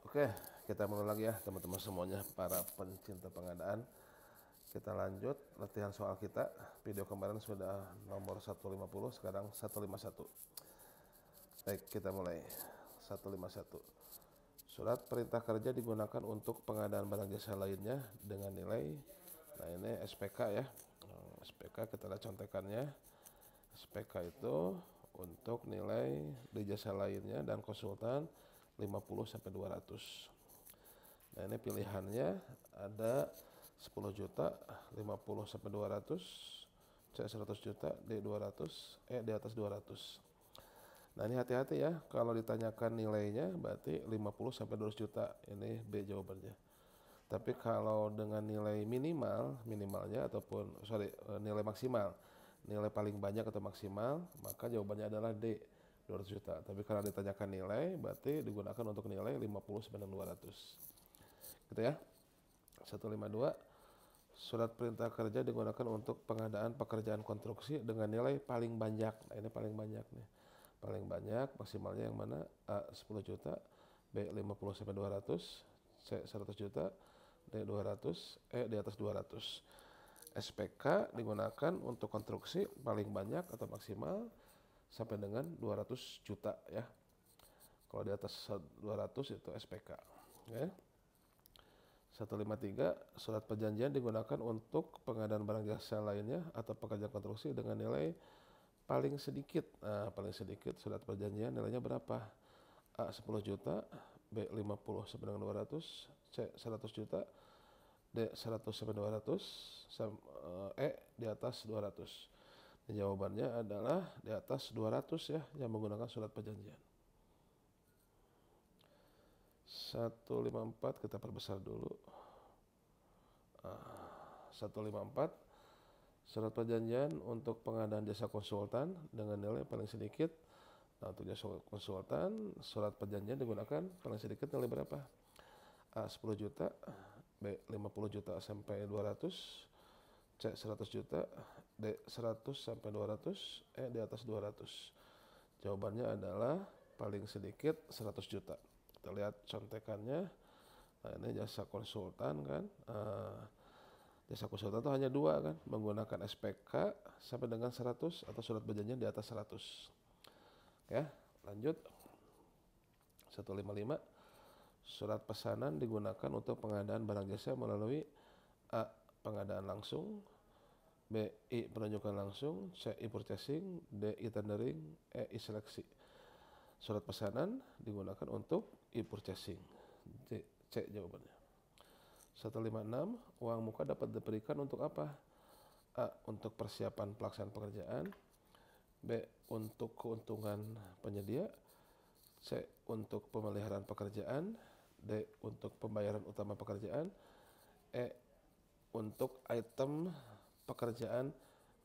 Oke, kita mulai lagi ya teman-teman semuanya, para pencinta pengadaan. Kita lanjut latihan soal kita. Video kemarin sudah nomor 150, sekarang 151. Baik, kita mulai. 151. Surat perintah kerja digunakan untuk pengadaan barang jasa lainnya dengan nilai. Nah, ini SPK ya. SPK kita lihat contekannya. SPK itu untuk nilai di jasa lainnya dan konsultan 50 sampai 200. Nah, ini pilihannya ada 10 juta, 50 sampai 200, C 100 juta, D 200, E di atas 200. Nah, ini hati-hati ya, kalau ditanyakan nilainya berarti 50 sampai 200 juta, ini B jawabannya. Tapi kalau dengan nilai minimalnya ataupun nilai maksimal, nilai paling banyak atau maksimal, maka jawabannya adalah D 200 juta. Tapi kalau ditanyakan nilai berarti digunakan untuk nilai 50 sampai 200. Gitu ya. 152. Surat perintah kerja digunakan untuk pengadaan pekerjaan konstruksi dengan nilai paling banyak. Nah, ini paling banyak nih. Paling banyak maksimalnya yang mana? A 10 juta, B 50 sampai 200, C 100 juta, D 200, E di atas 200. SPK digunakan untuk konstruksi paling banyak atau maksimal sampai dengan 200 juta ya. Kalau di atas 200 itu SPK. Ya. 153. Surat perjanjian digunakan untuk pengadaan barang jasa lainnya atau pekerjaan konstruksi dengan nilai paling sedikit. Nah, paling sedikit surat perjanjian nilainya berapa? A 10 juta, B 50 sampai dengan 200, C 100 juta, D 100 sampai 200, E di atas 200. Dan jawabannya adalah di atas 200 ya, yang menggunakan surat perjanjian. 154 kita perbesar dulu. 154. Surat perjanjian untuk pengadaan jasa konsultan dengan nilai paling sedikit. Nah, untuk jasa konsultan, surat perjanjian digunakan paling sedikit nilai berapa? A 10 juta, B 50 juta sampai 200, C 100 juta, D 100 sampai 200, E di atas 200. Jawabannya adalah paling sedikit 100 juta. Kita lihat contekannya. Nah, ini jasa konsultan kan. Jasa konsultan itu hanya dua kan, menggunakan SPK sampai dengan 100 atau surat perjanjian di atas 100. Ya, lanjut. 155. Surat pesanan digunakan untuk pengadaan barang jasa melalui A. pengadaan langsung, B. penunjukan langsung, C. purchasing, D. tendering, E. seleksi. Surat pesanan digunakan untuk purchasing. C jawabannya. 156. Uang muka dapat diberikan untuk apa? A. untuk persiapan pelaksanaan pekerjaan, B. untuk keuntungan penyedia, C. untuk pemeliharaan pekerjaan, D. untuk pembayaran utama pekerjaan, E. untuk item pekerjaan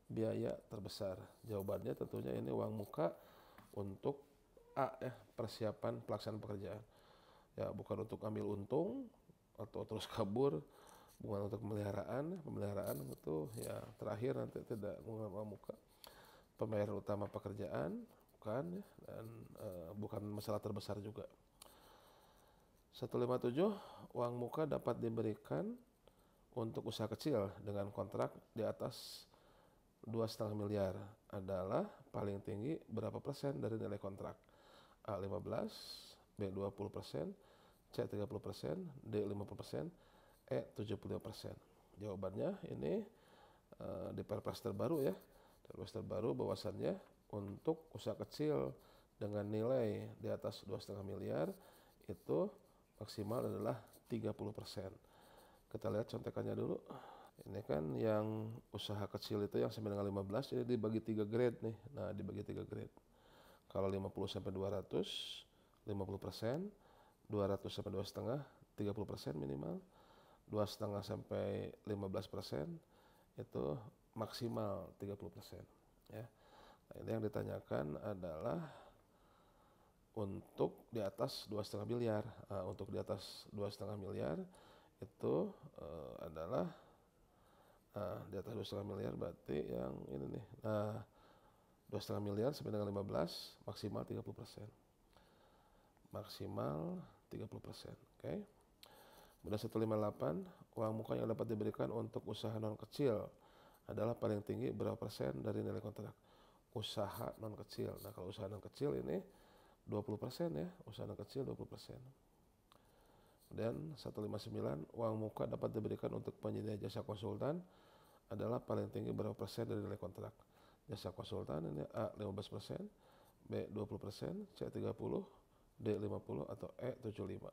biaya terbesar. Jawabannya tentunya ini uang muka untuk A ya, persiapan pelaksanaan pekerjaan. Ya, bukan untuk ambil untung atau terus kabur, bukan untuk pemeliharaan itu ya terakhir nanti tidak uang muka. Pembayaran utama pekerjaan bukan ya, dan bukan masalah terbesar juga. 157. Uang muka dapat diberikan untuk usaha kecil dengan kontrak di atas 2,5 miliar adalah paling tinggi berapa persen dari nilai kontrak? A 15, B 20%, C 30%, D 50%, E 75%. Jawabannya ini di Perpres terbaru ya. Perpres terbaru bahwasannya untuk usaha kecil dengan nilai di atas 2,5 miliar itu maksimal adalah 30%. Kita lihat contekannya dulu. Ini kan yang usaha kecil itu yang sampai dengan 15, jadi dibagi 3 grade nih. Nah, dibagi 3 grade. Kalau 50 sampai 200, 50%, 200 sampai 2,5, 30% minimal, 2,5 sampai 15% itu maksimal 30% ya. Nah, ini yang ditanyakan adalah untuk di atas 2,5 miliar. Nah, untuk di atas 2,5 miliar itu adalah di atas 2,5 miliar berarti yang ini nih. Nah, 2,5 miliar sampai dengan 15 maksimal 30%. Maksimal 30%. Oke. Kemudian 158, uang muka yang dapat diberikan untuk usaha non kecil adalah paling tinggi berapa persen dari nilai kontrak. Usaha non kecil. Nah, kalau usaha non kecil ini 20% ya, usaha non kecil 20%. Kemudian 159, uang muka dapat diberikan untuk penyedia jasa konsultan adalah paling tinggi berapa persen dari nilai kontrak. Jasa konsultan ini A 15%, B 20%, C 30%, D 50% atau E 75%.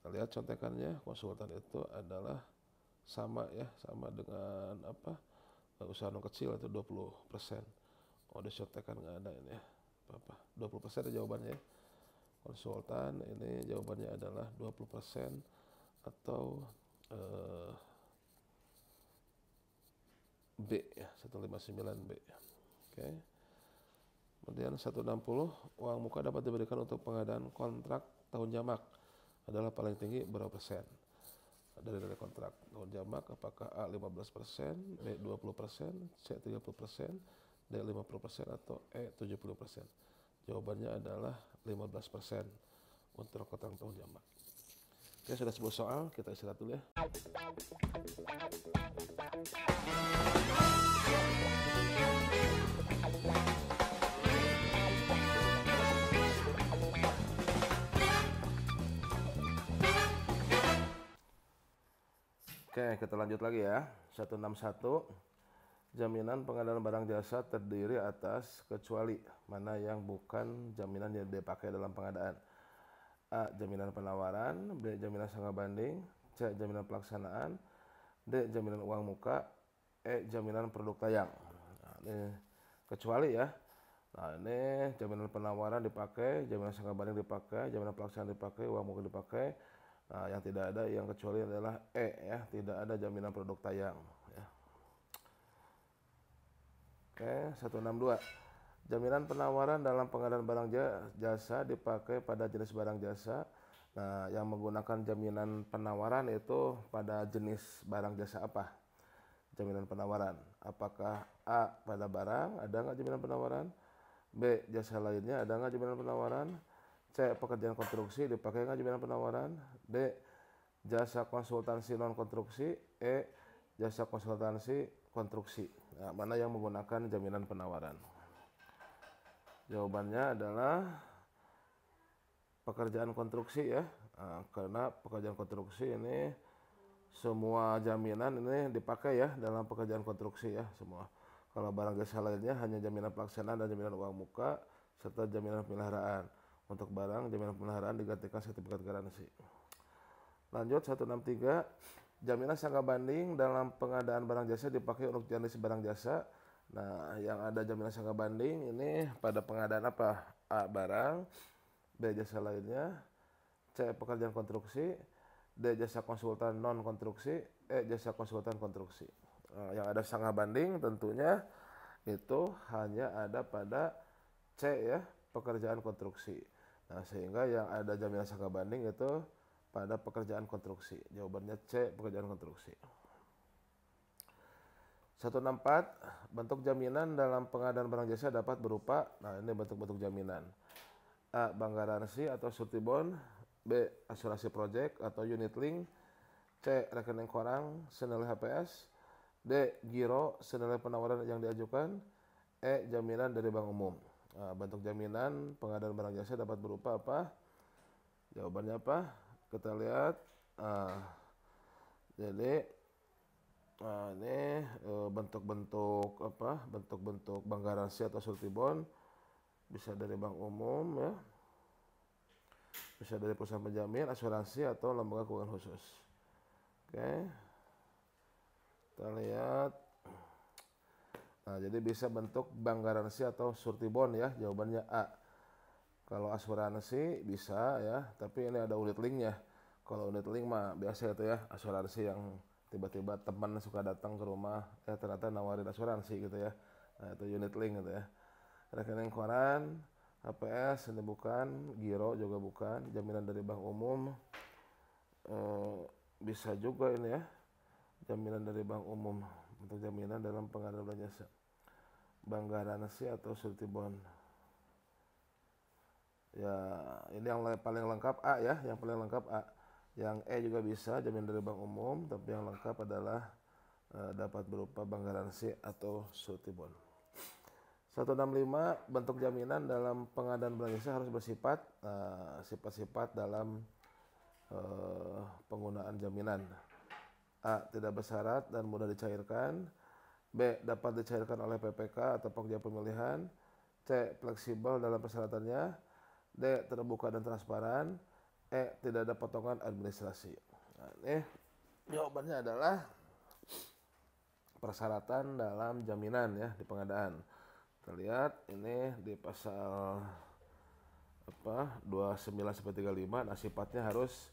Kita lihat contekannya, konsultan itu adalah sama ya, sama dengan apa? Usaha non kecil itu 20%. Oh, di contekan nggak ada ini ya. Apa? 20% jawabannya. Konsultan ini jawabannya adalah 20% atau B ya, 159B. Oke. Kemudian 160, uang muka dapat diberikan untuk pengadaan kontrak tahun jamak adalah paling tinggi berapa persen dari nilai kontrak tahun jamak. Apakah A 15%, B 20%, C 30%, D 50% atau E 70%. Jawabannya adalah 15% untuk kontrak tahun jamak. Oke, sudah 10 soal, kita istirahat dulu ya. Oke, kita lanjut lagi ya. 161. Jaminan pengadaan barang jasa terdiri atas kecuali mana yang bukan jaminan yang dipakai dalam pengadaan. A. Jaminan penawaran, B. Jaminan sangka banding, C. Jaminan pelaksanaan, D. Jaminan uang muka, E. Jaminan produk tayang. Nah, ini kecuali ya. Nah, ini jaminan penawaran dipakai, jaminan sangka banding dipakai, jaminan pelaksanaan dipakai, uang muka dipakai. Nah, yang tidak ada yang kecuali adalah E ya, tidak ada jaminan produk tayang ya. Oke, 162. Jaminan penawaran dalam pengadaan barang jasa dipakai pada jenis barang jasa. Nah, yang menggunakan jaminan penawaran itu pada jenis barang jasa apa? Jaminan penawaran. Apakah A pada barang, ada nggak jaminan penawaran? B jasa lainnya, ada nggak jaminan penawaran? C pekerjaan konstruksi dipakai nggak jaminan penawaran? D jasa konsultansi non konstruksi, E jasa konsultansi konstruksi. Nah, mana yang menggunakan jaminan penawaran? Jawabannya adalah pekerjaan konstruksi ya. Nah, karena pekerjaan konstruksi ini semua jaminan ini dipakai ya dalam pekerjaan konstruksi ya semua. Kalau barang jasa lainnya hanya jaminan pelaksanaan dan jaminan uang muka serta jaminan pemeliharaan. Untuk barang jaminan pemeliharaan digantikan sertifikat garansi. Lanjut 163, jaminan sangka banding dalam pengadaan barang jasa dipakai untuk jenis barang jasa. Nah, yang ada jaminan sangka banding ini pada pengadaan apa? A barang, B jasa lainnya, C pekerjaan konstruksi, D jasa konsultan non konstruksi, E jasa konsultan konstruksi. Nah, yang ada sangka banding tentunya itu hanya ada pada C ya, pekerjaan konstruksi. Nah, sehingga yang ada jaminan sangka banding itu pada pekerjaan konstruksi. Jawabannya C, pekerjaan konstruksi. 164, bentuk jaminan dalam pengadaan barang jasa dapat berupa, nah ini bentuk-bentuk jaminan. A. Bank garansi atau surety bond, B. Asuransi project atau unit link, C. Rekening koran senilai HPS, D. Giro senilai penawaran yang diajukan, E. Jaminan dari bank umum. Nah, bentuk jaminan pengadaan barang jasa dapat berupa apa? Jawabannya apa? Kita lihat. Jadi ini bentuk-bentuk apa? Bentuk-bentuk bank garansi atau surety bond bisa dari bank umum ya, bisa dari perusahaan penjamin, asuransi atau lembaga keuangan khusus. Oke, kita lihat. Nah, jadi bisa bentuk bank garansi atau surety bond ya, jawabannya A. Kalau asuransi bisa ya, tapi ini ada unit linknya. Kalau unit link mah biasa itu ya, asuransi yang tiba-tiba teman suka datang ke rumah, ternyata nawarin asuransi gitu ya. Nah, itu unit link gitu ya. Rekening koran, HPS ini bukan, giro juga bukan, jaminan dari bank umum bisa juga ini ya, jaminan dari bank umum untuk jaminan dalam pengadaan barang jasa, bank garansi atau surety bond. Ya, ini yang paling lengkap A ya, yang paling lengkap A. Yang E juga bisa jaminan dari bank umum, tapi yang lengkap adalah dapat berupa bank garansi atau surety bond. 165 bentuk jaminan dalam pengadaan barang jasa harus bersifat sifat-sifat dalam penggunaan jaminan. A. Tidak bersyarat dan mudah dicairkan. B. Dapat dicairkan oleh PPK atau pekerja pemilihan. C. Fleksibel dalam persyaratannya. D. Terbuka dan transparan. E. Tidak ada potongan administrasi. Nah, ini jawabannya adalah persyaratan dalam jaminan ya di pengadaan. Kita lihat ini di pasal 29-35. Nah, sifatnya harus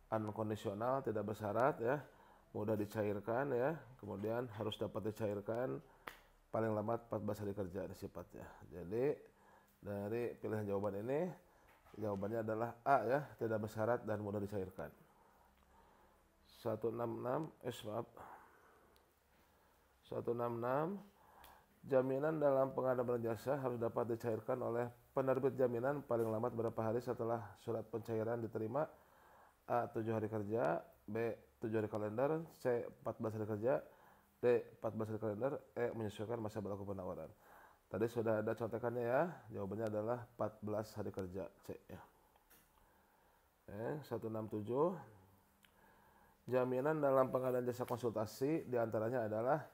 unkondisional, tidak bersyarat ya, mudah dicairkan ya, kemudian harus dapat dicairkan paling lambat 14 hari kerja ini sifatnya. Jadi dari pilihan jawaban ini jawabannya adalah A ya, tidak bersyarat dan mudah dicairkan. 166 jaminan dalam pengadaan barang jasa harus dapat dicairkan oleh penerbit jaminan paling lambat berapa hari setelah surat pencairan diterima. A. 7 hari kerja. B. 7 hari kalender. C. 14 hari kerja. D. 14 hari kalender. E. Menyesuaikan masa berlaku penawaran. Tadi sudah ada contekannya ya. Jawabannya adalah 14 hari kerja. C ya. 167 jaminan dalam pengadaan jasa konsultasi diantaranya adalah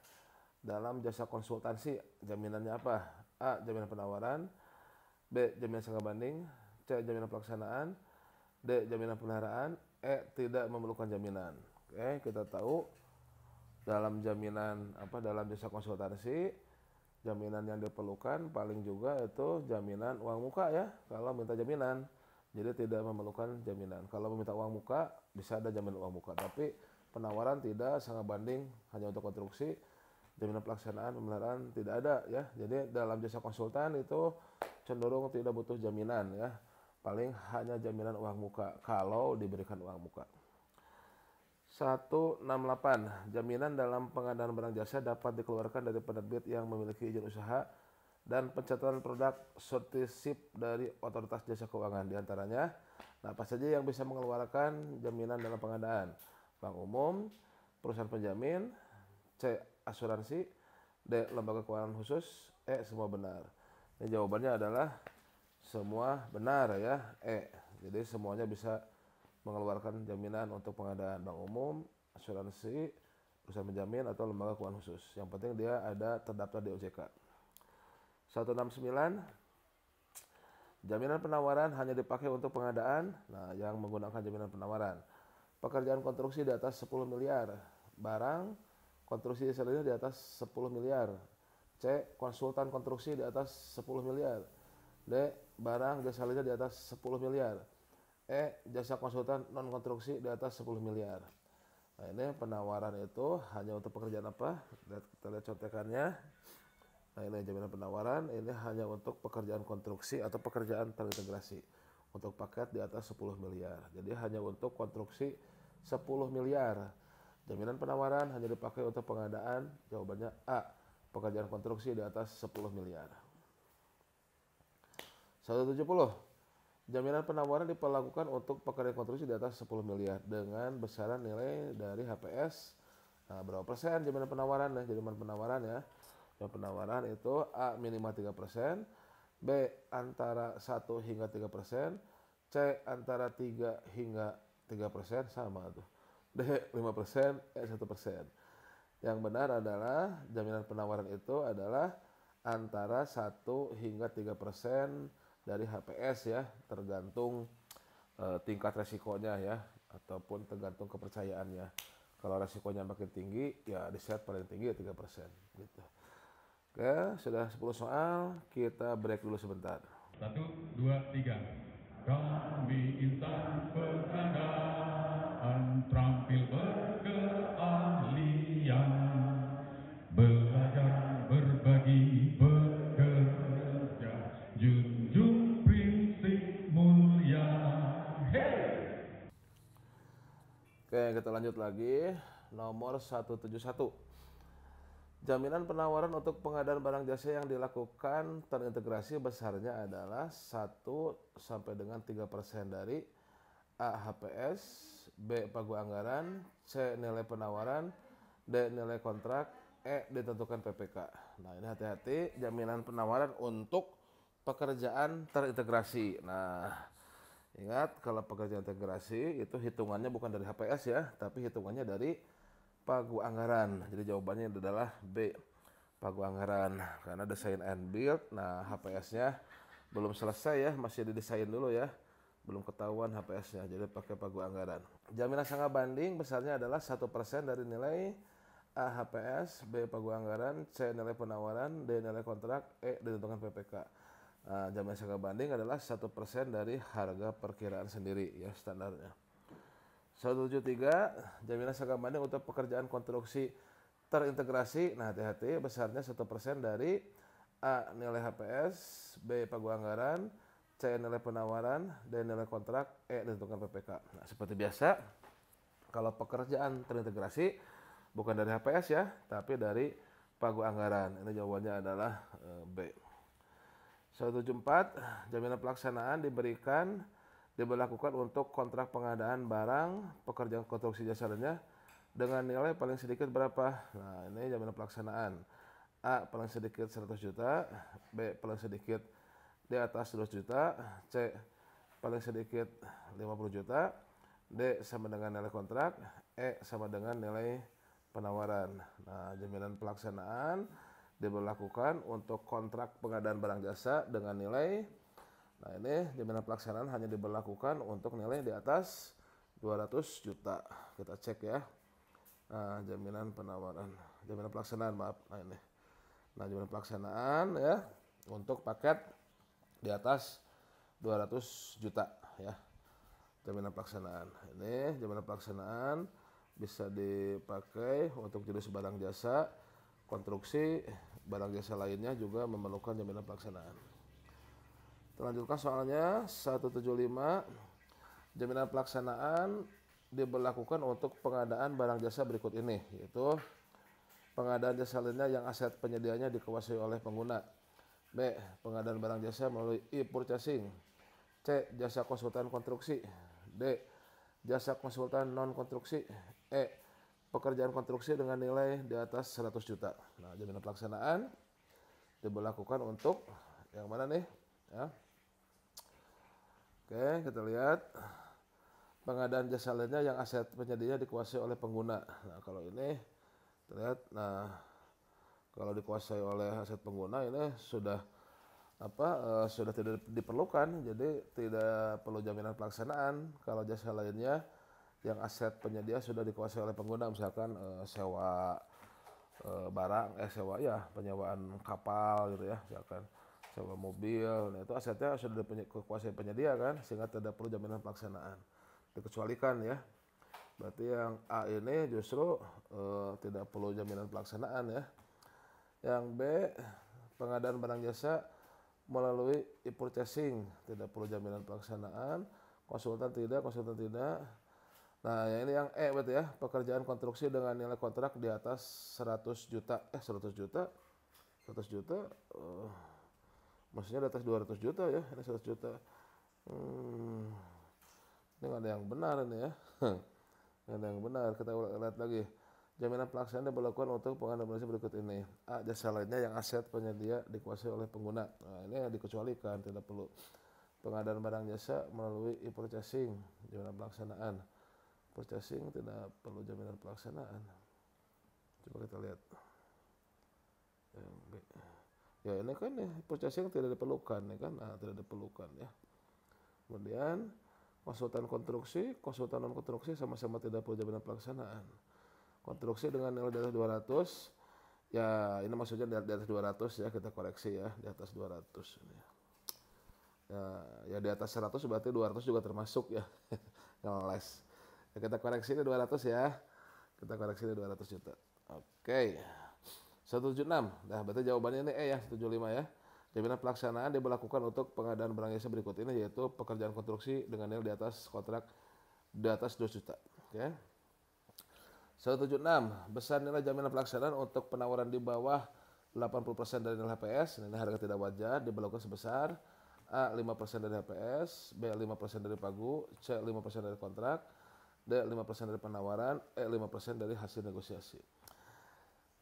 dalam jasa konsultansi jaminannya apa? A. Jaminan penawaran. B. Jaminan sangka banding. C. Jaminan pelaksanaan. D. Jaminan pemeliharaan. E. Tidak memerlukan jaminan. Oke, kita tahu dalam jaminan dalam jasa konsultansi jaminan yang diperlukan paling juga itu jaminan uang muka ya kalau minta jaminan. Jadi tidak memerlukan jaminan. Kalau meminta uang muka bisa ada jaminan uang muka, tapi penawaran tidak, sangka banding hanya untuk konstruksi. Jaminan pelaksanaan pemeliharaan tidak ada ya. Jadi dalam jasa konsultan itu cenderung tidak butuh jaminan ya. Paling hanya jaminan uang muka kalau diberikan uang muka. 168 jaminan dalam pengadaan barang jasa dapat dikeluarkan dari penerbit yang memiliki izin usaha dan pencatatan produk certificate dari otoritas jasa keuangan diantaranya. Nah, apa saja yang bisa mengeluarkan jaminan dalam pengadaan? Bank umum, perusahaan penjamin, C. Asuransi, D. Lembaga keuangan khusus, E. Semua benar. Ini jawabannya adalah semua benar ya, E. Jadi semuanya bisa mengeluarkan jaminan untuk pengadaan bank umum, asuransi, perusahaan penjamin atau lembaga keuangan khusus. Yang penting dia ada terdaftar di OJK. 169 jaminan penawaran hanya dipakai untuk pengadaan. Nah, yang menggunakan jaminan penawaran pekerjaan konstruksi di atas 10 miliar, barang konstruksi diseluruhnya di atas 10 miliar. C. Konsultan konstruksi di atas 10 miliar. D. Barang jasa lainnya di atas 10 miliar. E. Jasa konsultan non konstruksi di atas 10 miliar. Nah, ini penawaran itu hanya untuk pekerjaan apa? Kita lihat contekannya. Nah, ini jaminan penawaran, ini hanya untuk pekerjaan konstruksi atau pekerjaan terintegrasi. Untuk paket di atas 10 miliar. Jadi hanya untuk konstruksi 10 miliar. Jaminan penawaran hanya dipakai untuk pengadaan. Jawabannya A. Pekerjaan konstruksi di atas 10 miliar. 170 jaminan penawaran diperlakukan untuk pekerjaan konstruksi di atas 10 miliar dengan besaran nilai dari HPS. Nah, berapa persen jaminan penawaran? Jaminan penawaran ya. Jaminan penawaran itu A. Minimal 3%, B. Antara 1 hingga 3%, C. Antara 3 hingga 3%, sama tuh. D. 5%, E. 1%. Yang benar adalah jaminan penawaran itu adalah antara 1 hingga 3% dari HPS ya, tergantung tingkat resikonya ya, ataupun tergantung kepercayaannya. Kalau resikonya makin tinggi, ya di-set paling tinggi 3% gitu. Oke, sudah 10 soal, kita break dulu sebentar. 1, 2, 3. Kami insan pengadaan terampil berkeahlian, belajar berbagi bekerja, junjung prinsip mulia. Hey! Oke, kita lanjut lagi. Nomor 171. Jaminan penawaran untuk pengadaan barang jasa yang dilakukan terintegrasi besarnya adalah 1 sampai dengan 3% dari A. HPS, B. Pagu anggaran, C. Nilai penawaran, D. Nilai kontrak, E. Ditentukan PPK. Nah ini hati-hati, jaminan penawaran untuk pekerjaan terintegrasi. Nah ingat kalau pekerjaan integrasi itu hitungannya bukan dari HPS ya, tapi hitungannya dari pagu anggaran. Jadi jawabannya adalah B, pagu anggaran. Karena desain and build, nah HPS-nya belum selesai ya, masih didesain dulu ya. Belum ketahuan HPS-nya, jadi pakai pagu anggaran. Jaminan sangka banding besarnya adalah 1% dari nilai A. HPS, B. Pagu anggaran, C. Nilai penawaran, D. Nilai kontrak, E. Ditentukan PPK. Nah, jaminan sangka banding adalah 1% dari harga perkiraan sendiri ya standarnya. 173, jaminan sangka banding untuk pekerjaan konstruksi terintegrasi. Nah hati-hati, besarnya 1% dari A. Nilai HPS, B. Pagu anggaran, C. Nilai penawaran, D. Nilai kontrak, E. Ditentukan PPK. Nah seperti biasa, kalau pekerjaan terintegrasi bukan dari HPS ya, tapi dari pagu anggaran. Ini jawabannya adalah B. 174, jaminan pelaksanaan diberlakukan untuk kontrak pengadaan barang pekerjaan konstruksi jasa lainnya dengan nilai paling sedikit berapa. Nah ini jaminan pelaksanaan. A. Paling sedikit 100 juta, B. Paling sedikit di atas 200 juta, C. Paling sedikit 50 juta, D. Sama dengan nilai kontrak, E. Sama dengan nilai penawaran. Nah jaminan pelaksanaan diberlakukan untuk kontrak pengadaan barang jasa dengan nilai. Nah ini jaminan pelaksanaan hanya diberlakukan untuk nilai di atas 200 juta. Kita cek ya. Nah jaminan pelaksanaan maaf. Nah ini. Nah jaminan pelaksanaan ya untuk paket di atas 200 juta ya. Jaminan pelaksanaan. Ini jaminan pelaksanaan bisa dipakai untuk jenis barang jasa, konstruksi, barang jasa lainnya juga memerlukan jaminan pelaksanaan. Lanjutkan soalnya 175, jaminan pelaksanaan diberlakukan untuk pengadaan barang jasa berikut ini, yaitu pengadaan jasa lainnya yang aset penyediaannya dikuasai oleh pengguna, B. Pengadaan barang jasa melalui e-purchasing, C. Jasa konsultan konstruksi, D. Jasa konsultan non konstruksi, E. Pekerjaan konstruksi dengan nilai di atas 100 juta. Nah jaminan pelaksanaan diberlakukan untuk yang mana nih ya. Oke, kita lihat pengadaan jasa lainnya yang aset penyedianya dikuasai oleh pengguna. Nah, kalau ini terlihat, nah kalau dikuasai oleh aset pengguna ini sudah sudah tidak diperlukan, jadi tidak perlu jaminan pelaksanaan. Kalau jasa lainnya yang aset penyedia sudah dikuasai oleh pengguna, misalkan sewa barang, penyewaan kapal gitu ya, misalkan sewa mobil, nah itu asetnya sudah dikuasai penyedia kan, sehingga tidak perlu jaminan pelaksanaan, dikecualikan ya. Berarti yang A ini justru tidak perlu jaminan pelaksanaan ya. Yang B, pengadaan barang jasa melalui e-purchasing, tidak perlu jaminan pelaksanaan. Konsultan tidak. Nah ini yang E berarti ya, pekerjaan konstruksi dengan nilai kontrak di atas 100 juta. 100 juta maksudnya di atas 200 juta ya, ini 100 juta. Ini nggak ada yang benar ini ya. Nggak ada yang benar, kita lihat lagi. Jaminan pelaksanaan diberlakukan untuk pengadaan barang jasa berikut ini. A. Jasa lainnya yang aset penyedia dikuasai oleh pengguna. Nah ini yang dikecualikan, tidak perlu. Pengadaan barang jasa melalui e-purchasing, jaminan pelaksanaan. Purchasing tidak perlu jaminan pelaksanaan. Coba kita lihat. Yang B. Ya ini kan ya, purchasing tidak diperlukan ya kan, tidak diperlukan ya. Kemudian konsultan konstruksi, konsultan non konstruksi sama-sama tidak perlu jaminan pelaksanaan. Konstruksi dengan nilai di atas 200, ya ini maksudnya di atas 200 ya, kita koreksi ya, di atas 200 ini. Ya di atas 100 berarti 200 juga termasuk ya, ngeles. Ya, kita koreksi ini 200 ya, kita koreksi ini 200 juta. Oke. 176, nah berarti jawabannya ini E ya, 175 ya. Jaminan pelaksanaan diberlakukan untuk pengadaan barang jasa berikut ini, yaitu pekerjaan konstruksi dengan nilai di atas kontrak di atas 2 juta. Oke. 176, besar nilai jaminan pelaksanaan untuk penawaran di bawah 80% dari nilai HPS, nilai harga tidak wajar diberlakukan sebesar A. 5% dari HPS, B. 5% dari pagu, C. 5% dari kontrak, D. 5% dari penawaran, E. 5% dari hasil negosiasi.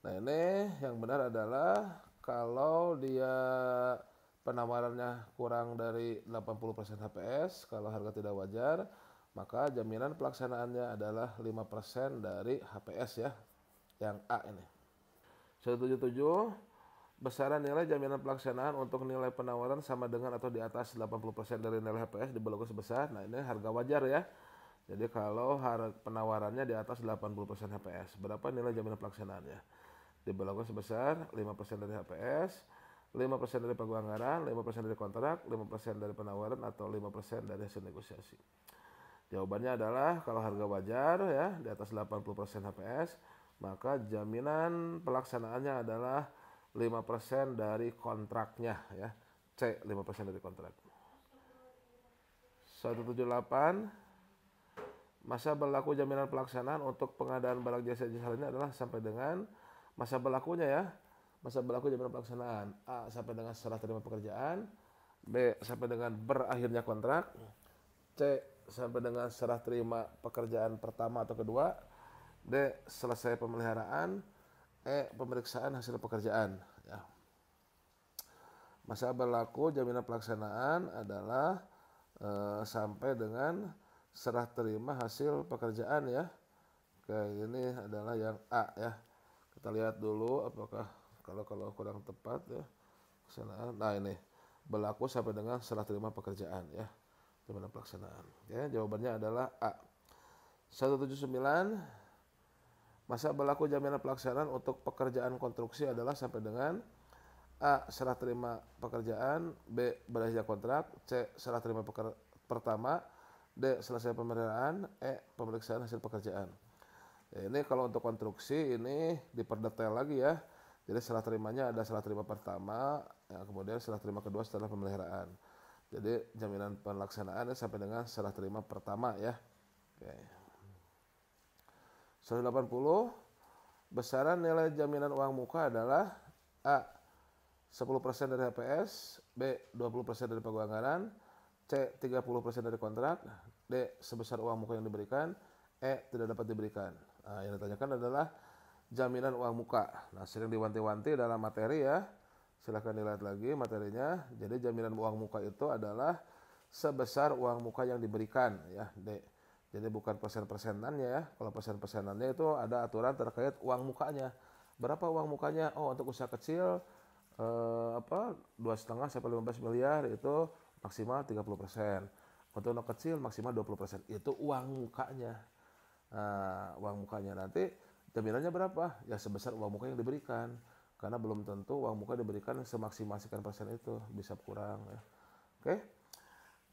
Nah ini yang benar adalah kalau dia penawarannya kurang dari 80% HPS, kalau harga tidak wajar, maka jaminan pelaksanaannya adalah 5% dari HPS ya, yang A ini. 177, besaran nilai jaminan pelaksanaan untuk nilai penawaran sama dengan atau di atas 80% dari nilai HPS diberlakukan sebesar, nah ini harga wajar ya. Jadi kalau harga penawarannya di atas 80% HPS, berapa nilai jaminan pelaksanaannya? Diberlakukan sebesar 5% dari HPS, 5% dari pagu anggaran, 5% dari kontrak, 5% dari penawaran, atau 5% dari hasil negosiasi. Jawabannya adalah kalau harga wajar ya di atas 80% HPS, maka jaminan pelaksanaannya adalah 5% dari kontraknya ya. C. 5% dari kontrak. 178, masa berlaku jaminan pelaksanaan untuk pengadaan barang jasa lainnya adalah sampai dengan masa berlakunya ya. Masa berlaku jaminan pelaksanaan A. sampai dengan serah terima pekerjaan, B. sampai dengan berakhirnya kontrak, C. sampai dengan serah terima pekerjaan pertama atau kedua, D. selesai pemeliharaan, E. pemeriksaan hasil pekerjaan ya. Masa berlaku jaminan pelaksanaan adalah sampai dengan serah terima hasil pekerjaan ya. Oke, ini adalah yang A ya. Kita lihat dulu apakah kalau kurang tepat ya. Nah ini berlaku sampai dengan serah terima pekerjaan ya. Jaminan pelaksanaan. Ya, jawabannya adalah A. 179, masa berlaku jaminan pelaksanaan untuk pekerjaan konstruksi adalah sampai dengan A. serah terima pekerjaan, B. berakhirnya kontrak, C. serah terima pertama, D. selesai pemeliharaan, E. pemeriksaan hasil pekerjaan. Ya, ini kalau untuk konstruksi ini diperdetail lagi ya. Jadi serah terimanya ada serah terima pertama, ya, kemudian serah terima kedua setelah pemeliharaan. Jadi jaminan pelaksanaannya sampai dengan serah terima pertama ya. Oke. 180, besaran nilai jaminan uang muka adalah A. 10% dari HPS, B. 20% dari pagu anggaran, C. 30% dari kontrak, D. sebesar uang muka yang diberikan, E. tidak dapat diberikan. Nah, yang ditanyakan adalah jaminan uang muka. Nah, sering diwanti-wanti dalam materi ya. Silahkan dilihat lagi materinya. Jadi jaminan uang muka itu adalah sebesar uang muka yang diberikan ya, D. Jadi bukan persen-persenannya ya. Kalau persen-persenannya itu ada aturan terkait uang mukanya. Berapa uang mukanya? Oh, untuk usaha kecil 2,5 sampai 15 miliar itu maksimal 30%. Untuk anak kecil maksimal 20%. Itu uang mukanya. Nah, uang mukanya nanti jaminannya berapa? Ya sebesar uang muka yang diberikan. Karena belum tentu uang muka diberikan semaksimal sekian persen itu, bisa kurang ya. Oke.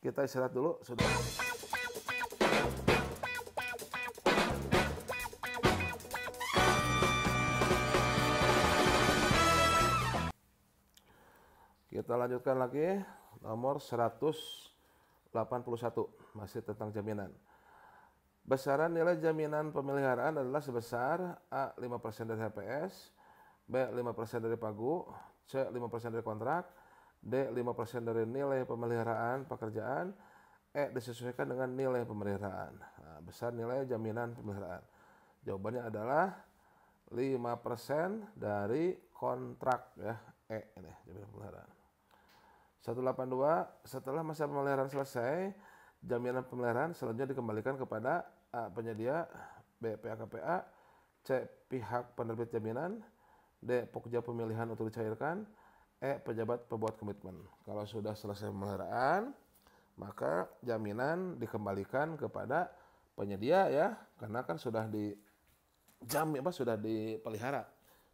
Kita istirahat dulu sudah. Kita lanjutkan lagi nomor 181, masih tentang jaminan. Besaran nilai jaminan pemeliharaan adalah sebesar A. 5% dari HPS, B. 5% dari pagu, C. 5% dari kontrak, D. 5% dari nilai pemeliharaan pekerjaan, E. disesuaikan dengan nilai pemeliharaan. Nah, besar nilai jaminan pemeliharaan. Jawabannya adalah 5% dari kontrak ya. E ini jaminan pemeliharaan. 182, setelah masa pemeliharaan selesai, jaminan pemeliharaan selanjutnya dikembalikan kepada A. penyedia, B. pihak KPA, C. pihak penerbit jaminan, D. pokja pemilihan untuk dicairkan, E. pejabat pembuat komitmen. Kalau sudah selesai pemeliharaan, maka jaminan dikembalikan kepada penyedia ya, karena kan sudah sudah dipelihara,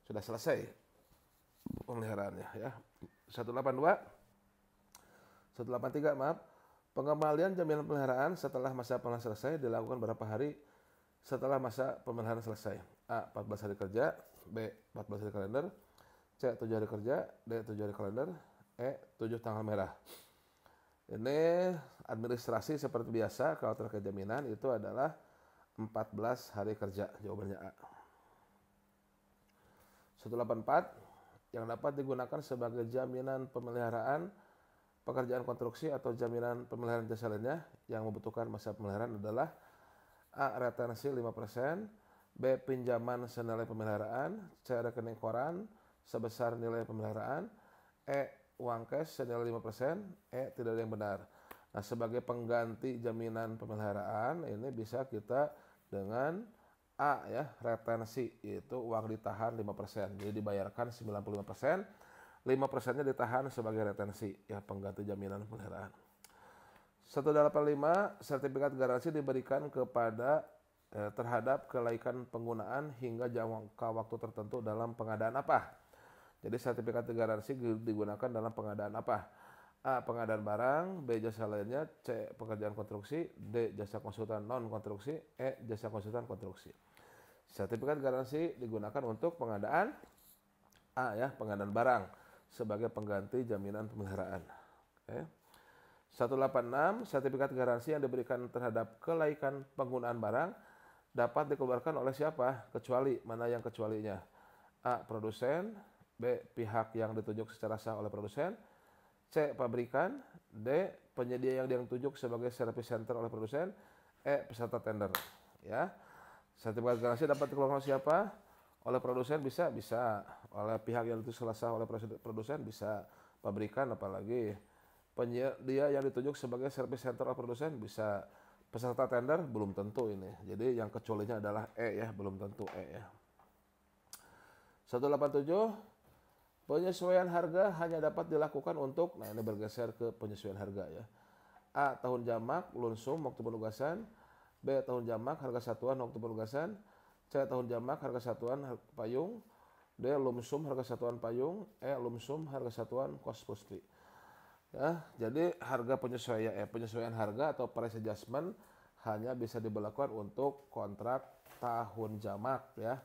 sudah selesai pemeliharaannya ya. 183, maaf. Pengembalian jaminan pemeliharaan setelah masa pemeliharaan selesai dilakukan berapa hari setelah masa pemeliharaan selesai? A. 14 hari kerja, B. 14 hari kalender, C. 7 hari kerja, D. 7 hari kalender, E. 7 tanggal merah. Ini administrasi seperti biasa kalau terkait jaminan itu adalah 14 hari kerja. Jawabannya A. 184 yang dapat digunakan sebagai jaminan pemeliharaan pekerjaan konstruksi atau jaminan pemeliharaan jasa lainnya yang membutuhkan masa pemeliharaan adalah A. Retensi 5%, B. Pinjaman senilai pemeliharaan, C. Rekening koran sebesar nilai pemeliharaan, E. Uang cash senilai 5%, E. Tidak ada yang benar. Nah, sebagai pengganti jaminan pemeliharaan ini bisa kita dengan A ya, retensi, yaitu uang ditahan 5%. Jadi dibayarkan 95%, 5%-nya ditahan sebagai retensi, ya pengganti jaminan pemeliharaan. 185, sertifikat garansi diberikan kepada terhadap kelaikan penggunaan hingga jangka waktu tertentu dalam pengadaan apa? Jadi sertifikat garansi digunakan dalam pengadaan apa? A. Pengadaan barang, B. Jasa lainnya, C. Pekerjaan konstruksi, D. Jasa konsultan non-konstruksi, E. Jasa konsultan konstruksi. Sertifikat garansi digunakan untuk pengadaan A ya, pengadaan barang sebagai pengganti jaminan pemeliharaan. Oke. 186, sertifikat garansi yang diberikan terhadap kelaikan penggunaan barang dapat dikeluarkan oleh siapa? Kecuali, mana yang kecualinya? A. Produsen, B. Pihak yang ditunjuk secara sah oleh produsen, C. Pabrikan, D. Penyedia yang ditunjuk sebagai service center oleh produsen, E. Peserta tender. Ya, sertifikat garansi dapat dikeluarkan oleh siapa? Oleh produsen bisa, oleh pihak yang ditunjuk secara sah oleh produsen bisa, pabrikan apalagi, penyedia yang ditunjuk sebagai service center oleh produsen bisa, peserta tender belum tentu ini. Jadi yang kecualinya adalah E ya, belum tentu E ya. 187, penyesuaian harga hanya dapat dilakukan untuk, nah ini bergeser ke penyesuaian harga ya. A. Tahun jamak, lunsum, waktu penugasan. B. Tahun jamak, harga satuan, waktu penugasan. C. Tahun jamak, harga satuan, payung. D. Lumsum, harga satuan payung. E. Lumsum, harga satuan, kos pustri. Ya, jadi harga penyesuaian harga atau price adjustment hanya bisa diberlakukan untuk kontrak tahun jamak ya.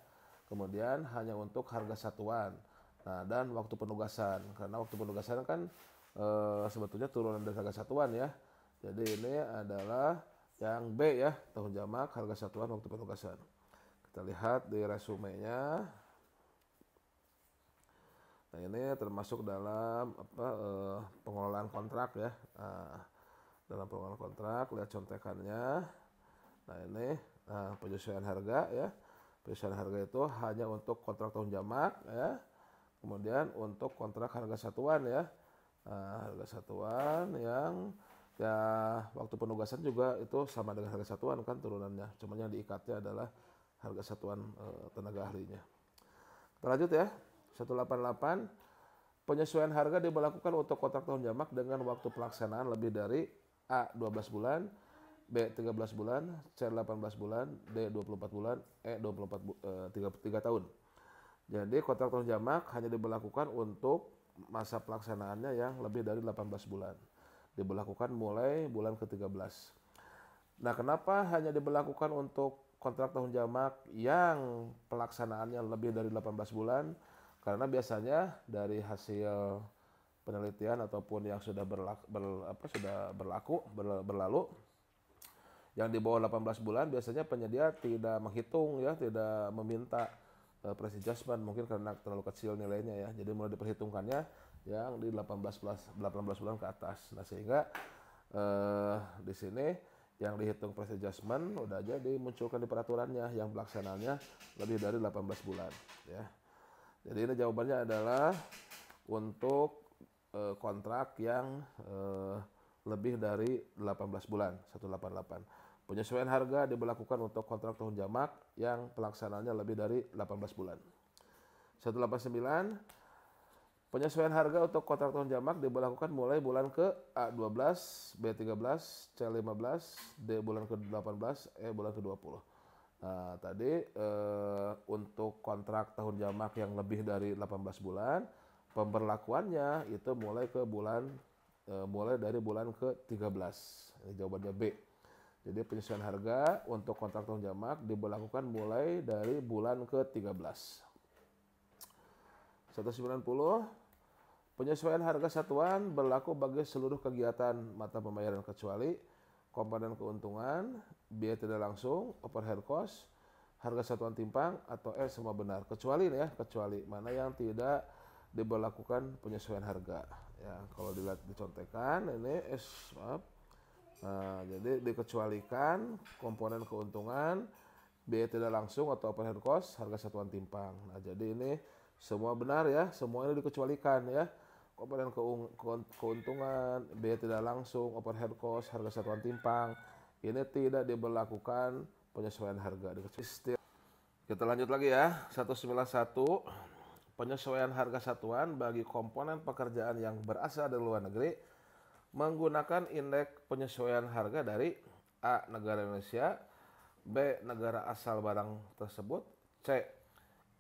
Kemudian hanya untuk harga satuan. Nah, dan waktu penugasan, karena waktu penugasan kan sebetulnya turunan dari harga satuan ya. Jadi ini adalah yang B ya, tahun jamak, harga satuan, waktu penugasan. Kita lihat di resumenya. Nah, ini termasuk dalam pengelolaan kontrak ya. Nah, dalam pengelolaan kontrak, lihat contekannya. Nah, ini penyesuaian harga ya. Penyesuaian harga itu hanya untuk kontrak tahun jamak ya. Kemudian untuk kontrak harga satuan ya, harga satuan yang ya waktu penugasan juga itu sama dengan harga satuan kan turunannya, cuma yang diikatnya adalah harga satuan tenaga ahlinya. Kita lanjut ya, 188, penyesuaian harga diberlakukan untuk kontrak tahun jamak dengan waktu pelaksanaan lebih dari A. 12 bulan, B. 13 bulan, C. 18 bulan, D. 24 bulan, E. 3 tahun. Jadi kontrak tahun jamak hanya diberlakukan untuk masa pelaksanaannya yang lebih dari 18 bulan. Diberlakukan mulai bulan ke-13. Nah, kenapa hanya diberlakukan untuk kontrak tahun jamak yang pelaksanaannya lebih dari 18 bulan? Karena biasanya dari hasil penelitian ataupun yang sudah berlalu, yang di bawah 18 bulan biasanya penyedia tidak menghitung ya, tidak meminta price adjustment mungkin karena terlalu kecil nilainya ya. Jadi mulai diperhitungkannya yang di 18 bulan ke atas. Nah, sehingga di sini yang dihitung price adjustment udah aja dimunculkan di peraturannya yang pelaksanaannya lebih dari 18 bulan ya. Jadi ini jawabannya adalah untuk kontrak yang lebih dari 18 bulan, 188. Penyesuaian harga diberlakukan untuk kontrak tahun jamak yang pelaksanaannya lebih dari 18 bulan. 189, penyesuaian harga untuk kontrak tahun jamak diberlakukan mulai bulan ke A12, B13, C15, D bulan ke-18, E bulan ke-20. Nah, tadi untuk kontrak tahun jamak yang lebih dari 18 bulan, pemberlakuannya itu mulai dari bulan ke-13. Ini jawabannya B. Jadi penyesuaian harga untuk kontrak tahun jamak diberlakukan mulai dari bulan ke-13. 190, penyesuaian harga satuan berlaku bagi seluruh kegiatan mata pembayaran kecuali komponen keuntungan, biaya tidak langsung, overhead cost, harga satuan timpang, atau E semua benar. Kecuali nih ya, kecuali mana yang tidak diberlakukan penyesuaian harga. Ya, kalau dilihat dicontekan ini maaf. Nah, jadi dikecualikan komponen keuntungan, biaya tidak langsung atau overhead cost, harga satuan timpang. Nah, jadi ini semua benar ya, semua ini dikecualikan ya. Komponen keuntungan, biaya tidak langsung, overhead cost, harga satuan timpang, ini tidak diberlakukan penyesuaian harga. Kita lanjut lagi ya, 191. Penyesuaian harga satuan bagi komponen pekerjaan yang berasal dari luar negeri menggunakan indeks penyesuaian harga dari A. Negara Indonesia, B. Negara asal barang tersebut, C.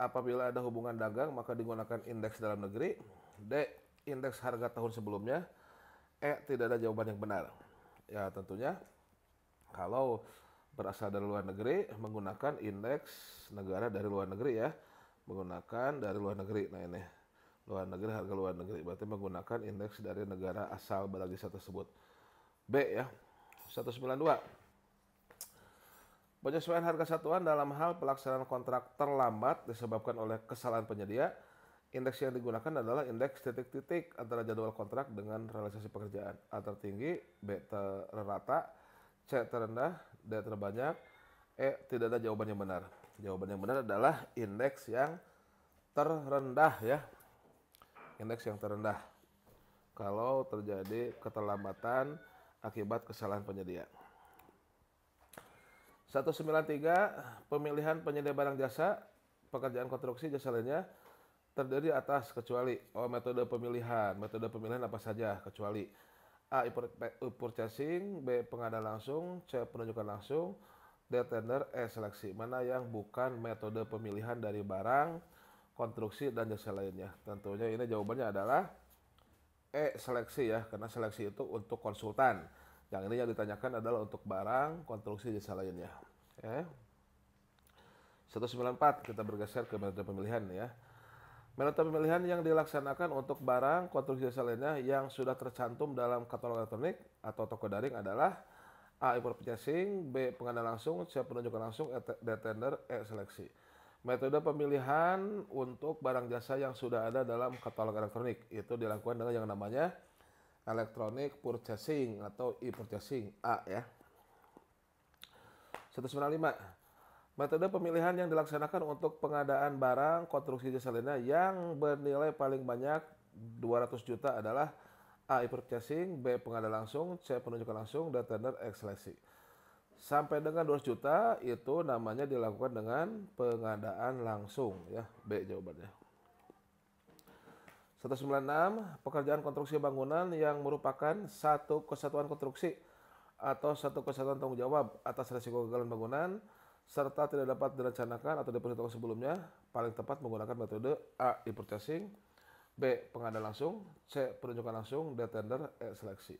Apabila ada hubungan dagang maka digunakan indeks dalam negeri, D. Indeks harga tahun sebelumnya, E. Tidak ada jawaban yang benar. Ya tentunya kalau berasal dari luar negeri menggunakan indeks negara dari luar negeri ya, menggunakan dari luar negeri. Nah ini luar negeri, harga luar negeri berarti menggunakan indeks dari negara asal barang jasa tersebut. B ya. 192. Penyesuaian harga satuan dalam hal pelaksanaan kontrak terlambat disebabkan oleh kesalahan penyedia. Indeks yang digunakan adalah indeks titik-titik antara jadwal kontrak dengan realisasi pekerjaan. A tertinggi, B terrata, C terendah, D terbanyak, E tidak ada jawaban yang benar. Jawaban yang benar adalah indeks yang terendah ya. Indeks yang terendah kalau terjadi keterlambatan akibat kesalahan penyedia. 193. Pemilihan penyedia barang jasa, pekerjaan konstruksi, jasa lainnya terdiri atas kecuali metode pemilihan. Metode pemilihan apa saja kecuali A. Purchasing, B. Pengadaan langsung, C. Penunjukan langsung, D. Tender, E. Seleksi. Mana yang bukan metode pemilihan dari barang konstruksi dan jasa lainnya? Tentunya ini jawabannya adalah E. Seleksi ya, karena seleksi itu untuk konsultan. Yang ini yang ditanyakan adalah untuk barang konstruksi jasa lainnya. Ya. 194 kita bergeser ke metode pemilihan ya. Metode pemilihan yang dilaksanakan untuk barang konstruksi jasa lainnya yang sudah tercantum dalam katalog elektronik atau toko daring adalah A. Purchasing, B. Pengadaan langsung, C. Penunjukan langsung, D. Tender, E. Seleksi. Metode pemilihan untuk barang jasa yang sudah ada dalam katalog elektronik itu dilakukan dengan yang namanya electronic purchasing atau e-purchasing A ya. 195. Metode pemilihan yang dilaksanakan untuk pengadaan barang konstruksi jasa lainnya yang bernilai paling banyak 200 juta adalah A. E-purchasing, B. Pengadaan langsung, C. Penunjukan langsung, D. Tender, E. Seleksi. Sampai dengan 200 juta itu namanya dilakukan dengan pengadaan langsung ya, B jawabannya. 196. Pekerjaan konstruksi bangunan yang merupakan satu kesatuan konstruksi atau satu kesatuan tanggung jawab atas risiko kegagalan bangunan serta tidak dapat direncanakan atau diperhitungkan sebelumnya, paling tepat menggunakan metode A. E-purchasing, B. Pengadaan langsung, C. Penunjukan langsung, D. Tender, E. Seleksi.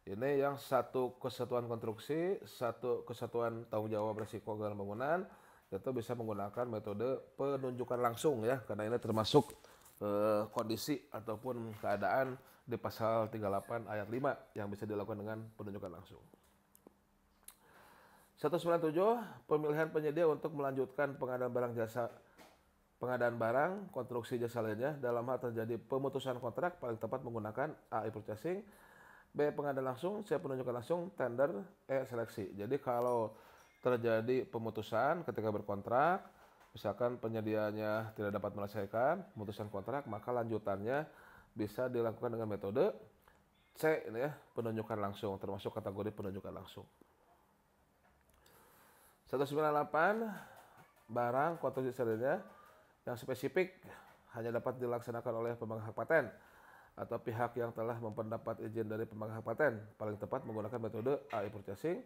Ini yang satu kesatuan konstruksi, satu kesatuan tanggung jawab risiko kegagalan bangunan itu bisa menggunakan metode penunjukan langsung ya, karena ini termasuk kondisi ataupun keadaan di pasal 38 ayat 5 yang bisa dilakukan dengan penunjukan langsung. 197. Pemilihan penyedia untuk melanjutkan pengadaan barang jasa, pengadaan barang konstruksi jasa lainnya dalam hal terjadi pemutusan kontrak paling tepat menggunakan A. E-purchasing, B. Pengadaan langsung, C. Penunjukan langsung, Tender, E. Seleksi. Jadi kalau terjadi pemutusan ketika berkontrak, misalkan penyediaannya tidak dapat menyelesaikan pemutusan kontrak, maka lanjutannya bisa dilakukan dengan metode C ini ya, penunjukan langsung, termasuk kategori penunjukan langsung. 198. Barang konstruksi lainnya yang spesifik hanya dapat dilaksanakan oleh pemegang hak paten atau pihak yang telah mendapat izin dari pemegang hak paten, paling tepat menggunakan metode A. E-purchasing,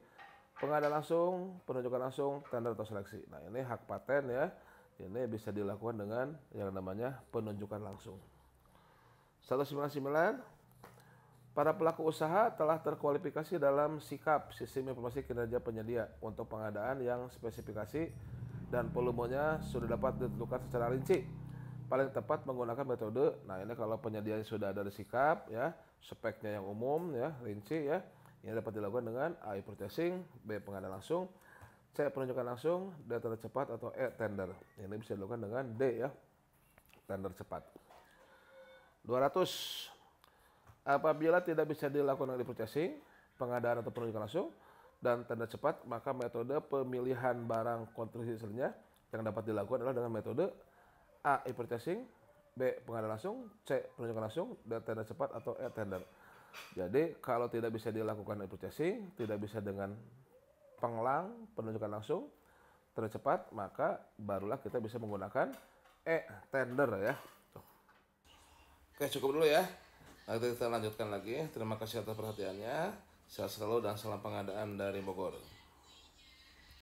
pengadaan langsung, penunjukan langsung, tender atau seleksi. Nah ini hak paten ya, ini bisa dilakukan dengan yang namanya penunjukan langsung. 199. Para pelaku usaha telah terkualifikasi dalam sikap sistem informasi kinerja penyedia untuk pengadaan yang spesifikasi dan volumenya sudah dapat ditentukan secara rinci. Paling tepat menggunakan metode, nah ini kalau penyediaan sudah ada di sikap ya, speknya yang umum ya, rinci ya, Ini dapat dilakukan dengan A. E-purchasing, B. Pengadaan langsung, C. Penunjukan langsung, D. Tender cepat, atau E. Tender. Ini bisa dilakukan dengan D ya, tender cepat. 200. Apabila tidak bisa dilakukan dengan e-purchasing, pengadaan atau penunjukan langsung, dan tender cepat, maka metode pemilihan barang konstruksi hasilnya yang dapat dilakukan adalah dengan metode A. E-purchasing, B. Pengadaan langsung, C. Penunjukan langsung, D. Tender cepat, atau E. Tender. Jadi kalau tidak bisa dilakukan e-purchasing, tidak bisa dengan penglang, penunjukan langsung, tender cepat, maka barulah kita bisa menggunakan E. Tender ya. Oke, cukup dulu ya. Nanti kita lanjutkan lagi. Terima kasih atas perhatiannya. Sehat selalu dan salam pengadaan dari Bogor.